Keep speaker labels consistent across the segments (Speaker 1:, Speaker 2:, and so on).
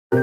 Speaker 1: Hai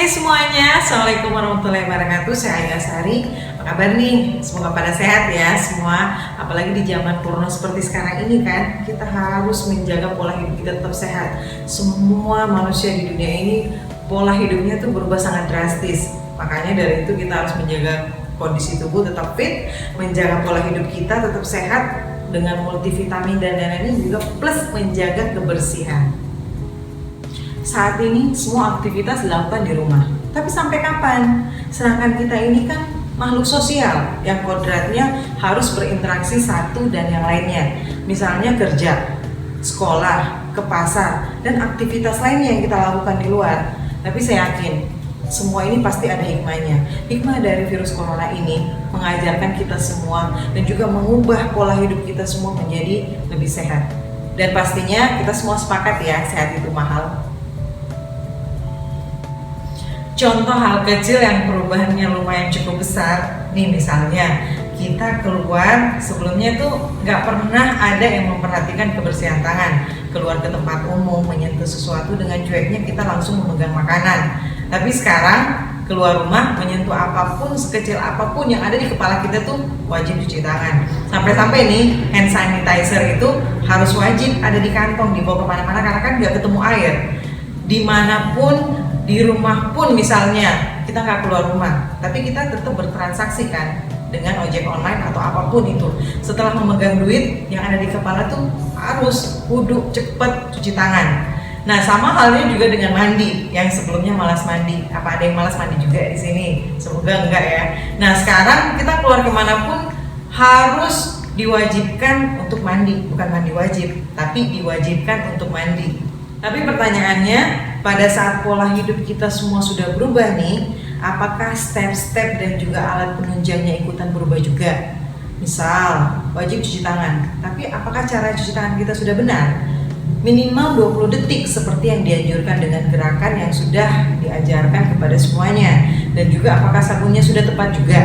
Speaker 1: semuanya, Assalamualaikum warahmatullahi wabarakatuh. Saya Ayu Asari. Apa kabar nih? Semoga pada sehat ya semua. Apalagi di zaman corona seperti sekarang ini kan, kita harus menjaga pola hidup kita tetap sehat. Semua manusia di dunia ini pola hidupnya tuh berubah sangat drastis. Makanya dari itu kita harus menjaga kondisi tubuh tetap fit, menjaga pola hidup kita tetap sehat dengan multivitamin dan lain-lain, juga plus menjaga kebersihan. Saat ini semua aktivitas dilakukan di rumah. Tapi sampai kapan? Sedangkan kita ini kan makhluk sosial yang kodratnya harus berinteraksi satu dan yang lainnya. Misalnya kerja, sekolah, ke pasar, dan aktivitas lainnya yang kita lakukan di luar. Tapi saya yakin semua ini pasti ada hikmahnya. Hikmah dari virus corona ini mengajarkan kita semua dan juga mengubah pola hidup kita semua menjadi lebih sehat. Dan pastinya kita semua sepakat ya, sehat itu mahal. Contoh hal kecil yang perubahannya lumayan cukup besar, nih misalnya kita keluar sebelumnya tuh nggak pernah ada yang memperhatikan kebersihan tangan. Keluar ke tempat umum, menyentuh sesuatu dengan cueknya kita langsung memegang makanan. Tapi sekarang keluar rumah, menyentuh apapun, sekecil apapun yang ada di kepala kita tuh wajib cuci tangan. Sampai-sampai nih hand sanitizer itu harus wajib ada di kantong, dibawa kemana-mana karena kan nggak ketemu air. Dimanapun, di rumah pun misalnya kita nggak keluar rumah, tapi kita tetap bertransaksi kan dengan ojek online atau apapun itu. Setelah memegang duit yang ada di kepala tuh harus kudu cepet cuci tangan. Nah sama halnya juga dengan mandi, yang sebelumnya malas mandi. Apa ada yang malas mandi juga di sini? Semoga enggak ya. Nah sekarang kita keluar kemanapun harus diwajibkan untuk mandi, bukan mandi wajib, tapi diwajibkan untuk mandi. Tapi pertanyaannya, pada saat pola hidup kita semua sudah berubah nih, apakah step-step dan juga alat penunjangnya ikutan berubah juga? Misal, wajib cuci tangan, tapi apakah cara cuci tangan kita sudah benar? Minimal 20 detik seperti yang dianjurkan dengan gerakan yang sudah diajarkan kepada semuanya. Dan juga apakah sabunnya sudah tepat juga?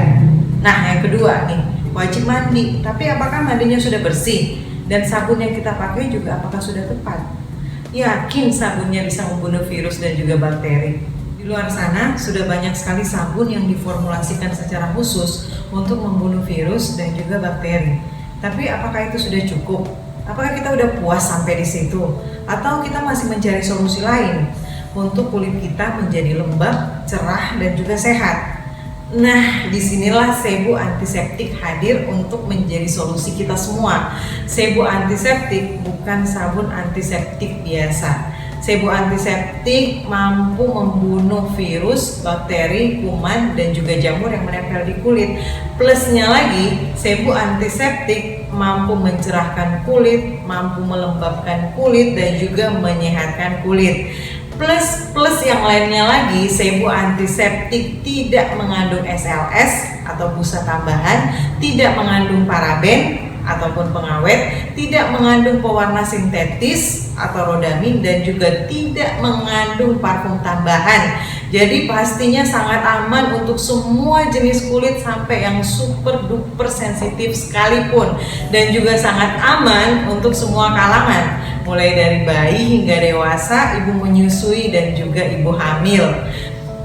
Speaker 1: Nah, yang kedua nih, wajib mandi, tapi apakah mandinya sudah bersih? Dan sabun yang kita pakai juga apakah sudah tepat? Yakin sabunnya bisa membunuh virus dan juga bakteri? Di luar sana sudah banyak sekali sabun yang diformulasikan secara khusus untuk membunuh virus dan juga bakteri. Tapi apakah itu sudah cukup? Apakah kita udah puas sampai di situ? Atau kita masih mencari solusi lain untuk kulit kita menjadi lembab, cerah dan juga sehat? Nah, disinilah Sebo Antiseptik hadir untuk menjadi solusi kita semua. Sebo Antiseptik bukan sabun antiseptik biasa. Sebo Antiseptik mampu membunuh virus, bakteri, kuman, dan juga jamur yang menempel di kulit. Plusnya lagi, Sebo Antiseptik mampu mencerahkan kulit, mampu melembabkan kulit, dan juga menyehatkan kulit. Plus yang lainnya lagi, Sebo Antiseptik tidak mengandung SLS atau busa tambahan, tidak mengandung paraben ataupun pengawet, tidak mengandung pewarna sintetis atau rodamin, dan juga tidak mengandung parfum tambahan. Jadi pastinya sangat aman untuk semua jenis kulit sampai yang super duper sensitif sekalipun, dan juga sangat aman untuk semua kalangan, mulai dari bayi hingga dewasa, ibu menyusui dan juga ibu hamil.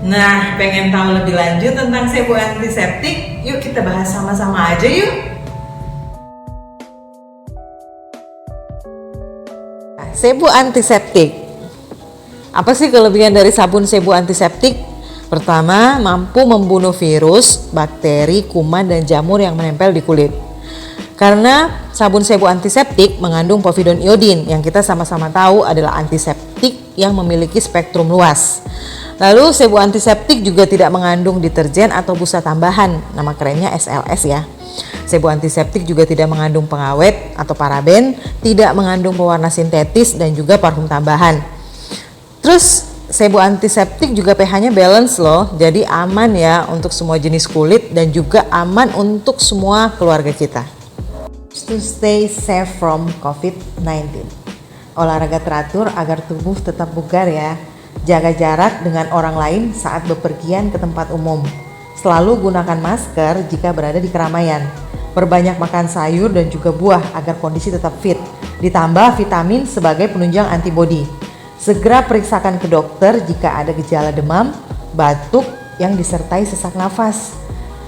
Speaker 1: Nah, pengen tahu lebih lanjut tentang Sebo Antiseptik? Yuk kita bahas sama-sama aja yuk. Sebo Antiseptik. Apa sih kelebihan dari sabun Sebo Antiseptik? Pertama, mampu membunuh virus, bakteri, kuman, dan jamur yang menempel di kulit. Karena sabun Sebo Antiseptik mengandung povidone iodin yang kita sama-sama tahu adalah antiseptik
Speaker 2: yang memiliki spektrum luas. Lalu sebu antiseptik juga tidak mengandung deterjen atau busa tambahan, nama kerennya SLS ya. Sebu antiseptik juga tidak mengandung pengawet atau paraben, tidak mengandung pewarna sintetis dan juga parfum tambahan. Terus sebu antiseptik juga pH-nya balance loh, jadi aman ya untuk semua jenis kulit dan juga aman untuk semua keluarga kita. To stay safe from COVID-19. Olahraga teratur agar tubuh tetap bugar ya. Jaga jarak dengan orang lain saat bepergian ke tempat umum. Selalu gunakan masker jika berada di keramaian. Perbanyak makan sayur dan juga buah agar kondisi tetap fit. Ditambah vitamin sebagai penunjang antibodi. Segera periksakan ke dokter jika ada gejala demam, batuk yang disertai sesak nafas.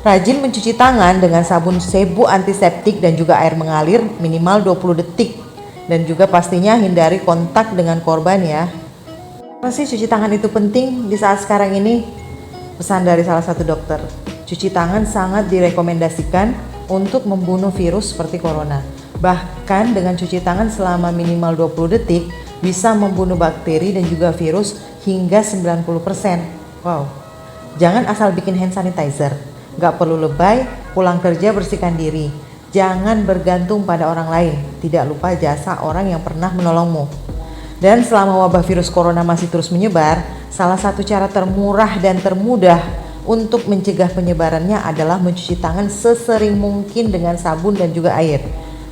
Speaker 2: Rajin mencuci tangan dengan sabun sebu antiseptik dan juga air mengalir minimal 20 detik. Dan juga pastinya hindari kontak dengan korban ya. Kenapa sih cuci tangan itu penting di saat sekarang ini? Pesan dari salah satu dokter, cuci tangan sangat direkomendasikan untuk membunuh virus seperti corona. Bahkan dengan cuci tangan selama minimal 20 detik bisa membunuh bakteri dan juga virus hingga 90%. Wow, jangan asal bikin hand sanitizer. Gak perlu lebay, pulang kerja bersihkan diri. Jangan bergantung pada orang lain. Tidak lupa jasa orang yang pernah menolongmu. Dan selama wabah virus corona masih terus menyebar, salah satu cara termurah dan termudah untuk mencegah penyebarannya adalah mencuci tangan sesering mungkin dengan sabun dan juga air.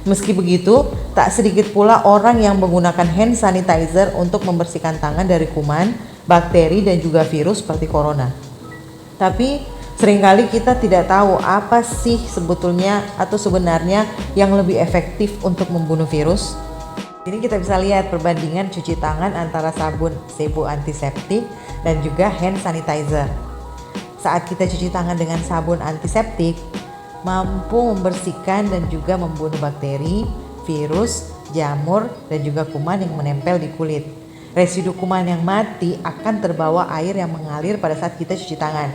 Speaker 2: Meski begitu, tak sedikit pula orang yang menggunakan hand sanitizer untuk membersihkan tangan dari kuman, bakteri dan juga virus seperti corona. Tapi seringkali kita tidak tahu apa sih sebetulnya atau sebenarnya yang lebih efektif untuk membunuh virus. Ini kita bisa lihat perbandingan cuci tangan antara sabun sebu antiseptik dan juga hand sanitizer. Saat kita cuci tangan dengan sabun antiseptik, mampu membersihkan dan juga membunuh bakteri, virus, jamur, dan juga kuman yang menempel di kulit. Residu kuman yang mati akan terbawa air yang mengalir pada saat kita cuci tangan.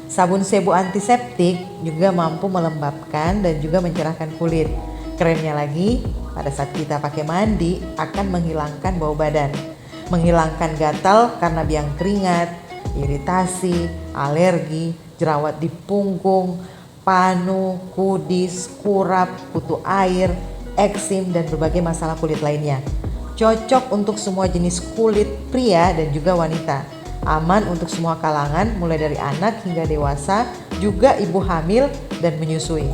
Speaker 2: Sabun sebu antiseptik juga mampu melembabkan dan juga mencerahkan kulit. Kerennya lagi, pada saat kita pakai mandi akan menghilangkan bau badan, menghilangkan gatal karena biang keringat, iritasi, alergi, jerawat di punggung, panu, kudis, kurap, kutu air, eksim, dan berbagai masalah kulit lainnya. Cocok untuk semua jenis kulit pria dan juga wanita. Aman untuk semua kalangan mulai dari anak hingga dewasa, juga ibu hamil dan menyusui.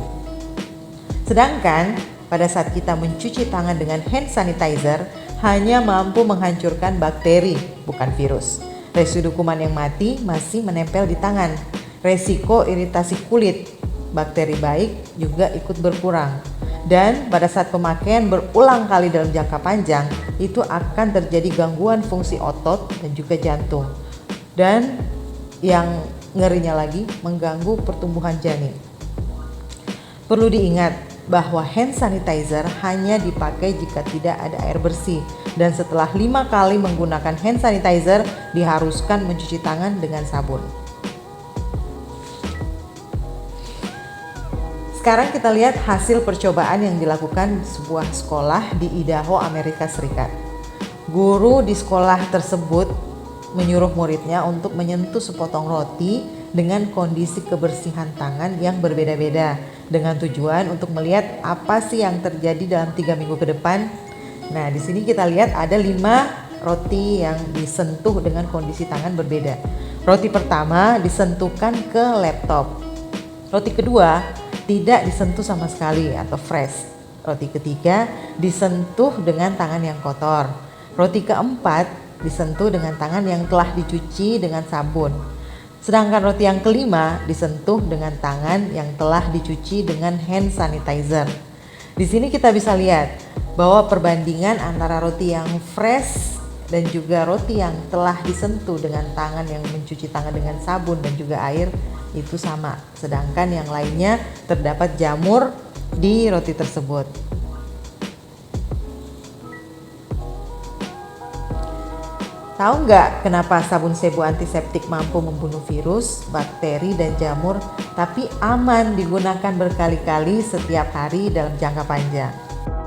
Speaker 2: Sedangkan pada saat kita mencuci tangan dengan hand sanitizer hanya mampu menghancurkan bakteri, bukan virus. Residu kuman yang mati masih menempel di tangan. Resiko iritasi kulit, bakteri baik juga ikut berkurang. Dan pada saat pemakaian berulang kali dalam jangka panjang, itu akan terjadi gangguan fungsi otot dan juga jantung. Dan yang ngerinya lagi, mengganggu pertumbuhan janin. Perlu diingat bahwa hand sanitizer hanya dipakai jika tidak ada air bersih, dan setelah 5 kali menggunakan hand sanitizer diharuskan mencuci tangan dengan sabun. Sekarang kita lihat hasil percobaan yang dilakukan sebuah sekolah di Idaho, Amerika Serikat. Guru di sekolah tersebut menyuruh muridnya untuk menyentuh sepotong roti dengan kondisi kebersihan tangan yang berbeda-beda, dengan tujuan untuk melihat apa sih yang terjadi dalam 3 minggu ke depan. Nah, di sini kita lihat ada 5 roti yang disentuh dengan kondisi tangan berbeda. Roti pertama disentuhkan ke laptop. Roti kedua tidak disentuh sama sekali atau fresh. Roti ketiga disentuh dengan tangan yang kotor. Roti keempat disentuh dengan tangan yang telah dicuci dengan sabun. Sedangkan roti yang kelima disentuh dengan tangan yang telah dicuci dengan hand sanitizer. Di sini kita bisa lihat bahwa perbandingan antara roti yang fresh dan juga roti yang telah disentuh dengan tangan yang mencuci tangan dengan sabun dan juga air itu sama. Sedangkan yang lainnya terdapat jamur di roti tersebut. Tahu nggak kenapa sabun sebu antiseptik mampu membunuh virus, bakteri, dan jamur, tapi aman digunakan berkali-kali setiap hari dalam jangka panjang?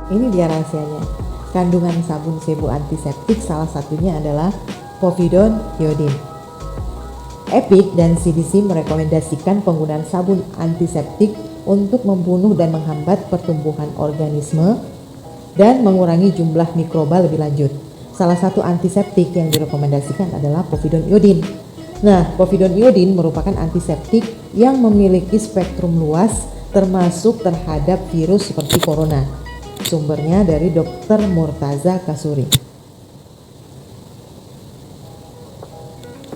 Speaker 2: Ini dia rahasianya. kandungan sabun sebu antiseptik salah satunya adalah povidone iodine. EPIC dan CDC merekomendasikan penggunaan sabun antiseptik untuk membunuh dan menghambat pertumbuhan organisme dan mengurangi jumlah mikroba lebih lanjut. Salah satu antiseptik yang direkomendasikan adalah povidone iodine. Nah, povidone iodine merupakan antiseptik yang memiliki spektrum luas termasuk terhadap virus seperti corona. Sumbernya dari Dr. Murtaza Kasuri.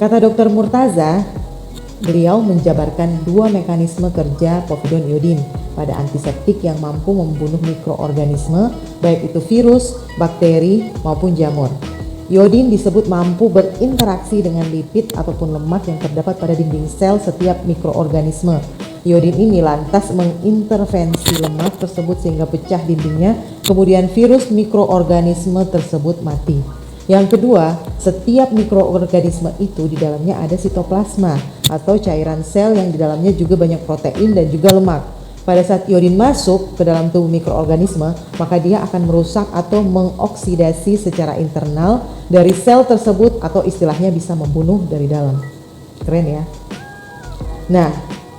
Speaker 2: Kata Dr. Murtaza, beliau menjabarkan dua mekanisme kerja povidone iodine pada antiseptik yang mampu membunuh mikroorganisme, baik itu virus, bakteri, maupun jamur. Iodin disebut mampu berinteraksi dengan lipid ataupun lemak yang terdapat pada dinding sel setiap mikroorganisme. Iodin ini lantas mengintervensi lemak tersebut sehingga pecah dindingnya, kemudian virus mikroorganisme tersebut mati. Yang kedua, setiap mikroorganisme itu di dalamnya ada sitoplasma atau cairan sel yang di dalamnya juga banyak protein dan juga lemak. Pada saat iodin masuk ke dalam tubuh mikroorganisme, maka dia akan merusak atau mengoksidasi secara internal dari sel tersebut atau istilahnya bisa membunuh dari dalam. Keren ya? Nah,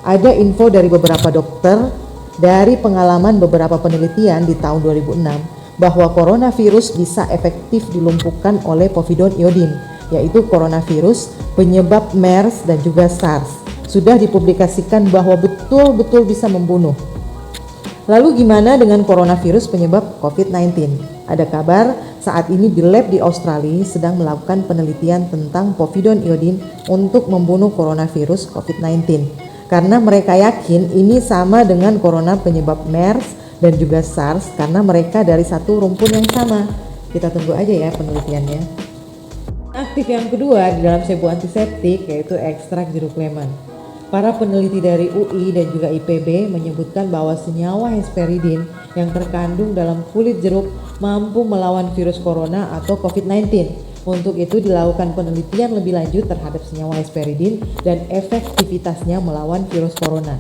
Speaker 2: ada info dari beberapa dokter dari pengalaman beberapa penelitian di tahun 2006 bahwa coronavirus bisa efektif dilumpuhkan oleh povidone iodine, yaitu coronavirus penyebab MERS dan juga SARS. Sudah dipublikasikan bahwa betul-betul bisa membunuh. Lalu gimana dengan coronavirus penyebab COVID-19? Ada kabar saat ini di lab di Australia sedang melakukan penelitian tentang povidone iodine untuk membunuh coronavirus COVID-19. Karena mereka yakin ini sama dengan corona penyebab MERS dan juga SARS karena mereka dari satu rumpun yang sama. Kita tunggu aja ya penelitiannya. Aktif yang kedua di dalam sebu antiseptik yaitu ekstrak jeruk lemon. Para peneliti dari UI dan juga IPB menyebutkan bahwa senyawa hesperidin yang terkandung dalam kulit jeruk mampu melawan virus corona atau COVID-19. Untuk itu dilakukan penelitian lebih lanjut terhadap senyawa hesperidin dan efektivitasnya melawan virus corona.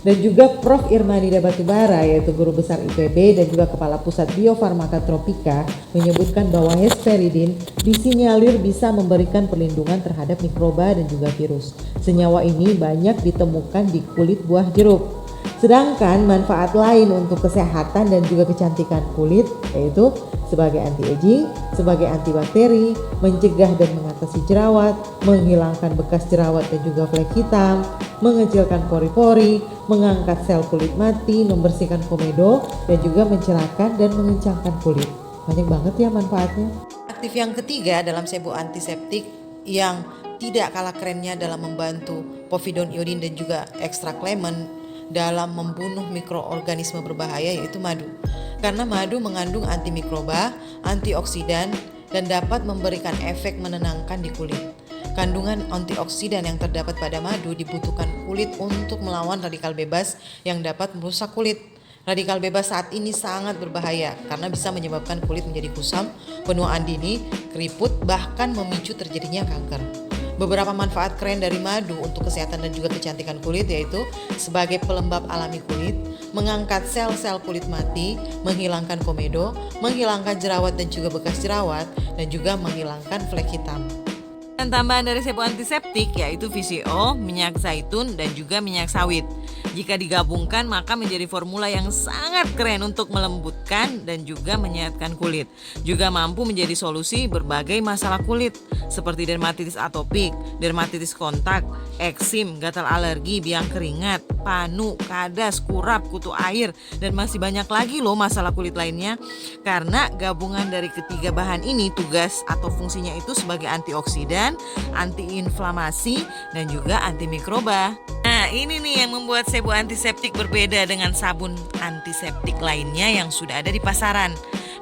Speaker 2: Dan juga Prof. Irmanida Batubara yaitu guru besar IPB dan juga Kepala Pusat Biofarmaka Tropika menyebutkan bahwa hesperidin disinyalir bisa memberikan perlindungan terhadap mikroba dan juga virus. Senyawa ini banyak ditemukan di kulit buah jeruk. Sedangkan manfaat lain untuk kesehatan dan juga kecantikan kulit yaitu sebagai anti-aging, sebagai antibakteri, mencegah dan mengatasi jerawat, menghilangkan bekas jerawat dan juga flek hitam, mengecilkan pori-pori, mengangkat sel kulit mati, membersihkan komedo, dan juga mencerahkan dan mengencangkan kulit. Banyak banget ya manfaatnya. Aktif yang ketiga dalam sebu antiseptik yang tidak kalah kerennya dalam membantu povidone iodine dan juga ekstrak lemon dalam membunuh mikroorganisme berbahaya yaitu madu. Karena madu mengandung antimikroba, antioksidan, dan dapat memberikan efek menenangkan di kulit. Kandungan antioksidan yang terdapat pada madu dibutuhkan kulit untuk melawan radikal bebas yang dapat merusak kulit. Radikal bebas saat ini sangat berbahaya karena bisa menyebabkan kulit menjadi kusam, penuaan dini, keriput, bahkan memicu terjadinya kanker. Beberapa manfaat keren dari madu untuk kesehatan dan juga kecantikan kulit yaitu sebagai pelembab alami kulit, mengangkat sel-sel kulit mati, menghilangkan komedo, menghilangkan jerawat dan juga bekas jerawat, dan juga menghilangkan flek hitam. Dan tambahan dari sebu antiseptik yaitu VCO, minyak zaitun, dan juga minyak sawit. Jika digabungkan maka menjadi formula yang sangat keren untuk melembutkan dan juga menyehatkan kulit. Juga mampu menjadi solusi berbagai masalah kulit seperti dermatitis atopik, dermatitis kontak, eksim, gatal alergi, biang keringat, panu, kadas, kurap, kutu air, dan masih banyak lagi loh masalah kulit lainnya. Karena gabungan dari ketiga bahan ini tugas atau fungsinya itu sebagai antioksidan, antiinflamasi, dan juga antimikroba. Nah, ini nih yang membuat sebu antiseptik berbeda dengan sabun antiseptik lainnya yang sudah ada di pasaran.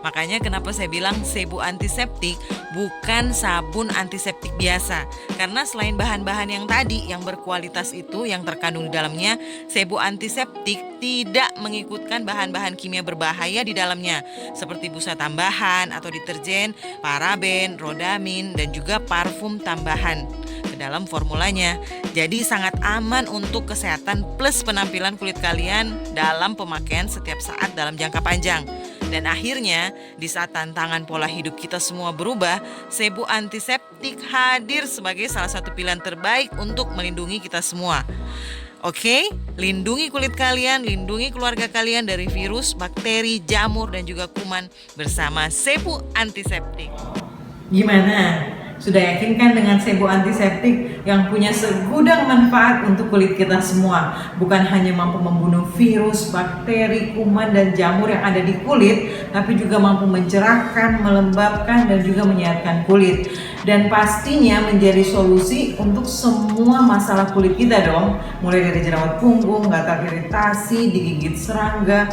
Speaker 2: Makanya kenapa saya bilang sebu antiseptik bukan sabun antiseptik biasa. Karena selain bahan-bahan yang tadi yang berkualitas itu yang terkandung di dalamnya, sebu antiseptik tidak mengikutkan bahan-bahan kimia berbahaya di dalamnya seperti busa tambahan atau deterjen, paraben, rodamin, dan juga parfum tambahan ke dalam formulanya. Jadi sangat aman untuk kesehatan plus penampilan kulit kalian dalam pemakaian setiap saat dalam jangka panjang. Dan akhirnya, di saat tantangan pola hidup kita semua berubah, Sebu Antiseptik hadir sebagai salah satu pilihan terbaik untuk melindungi kita semua. Oke, lindungi kulit kalian, lindungi keluarga kalian dari virus, bakteri, jamur, dan juga kuman bersama Sebu Antiseptik.
Speaker 1: Gimana? Sudah yakin kan dengan Sebu Antiseptik yang punya segudang manfaat untuk kulit kita semua? Bukan hanya mampu membunuh virus, bakteri, kuman, dan jamur yang ada di kulit, tapi juga mampu mencerahkan, melembabkan, dan juga menyehatkan kulit. Dan pastinya menjadi solusi untuk semua masalah kulit kita dong. Mulai dari jerawat punggung, gatal iritasi, digigit serangga,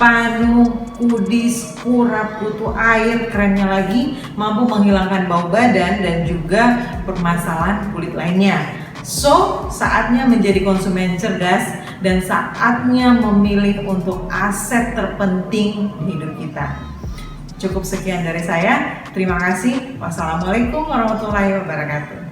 Speaker 1: panu, kudis, kurap, kutu air, kerennya lagi mampu menghilangkan bau badan dan juga permasalahan kulit lainnya. So, saatnya menjadi konsumen cerdas dan saatnya memilih untuk aset terpenting di hidup kita. Cukup sekian dari saya. Terima kasih. Wassalamualaikum warahmatullahi wabarakatuh.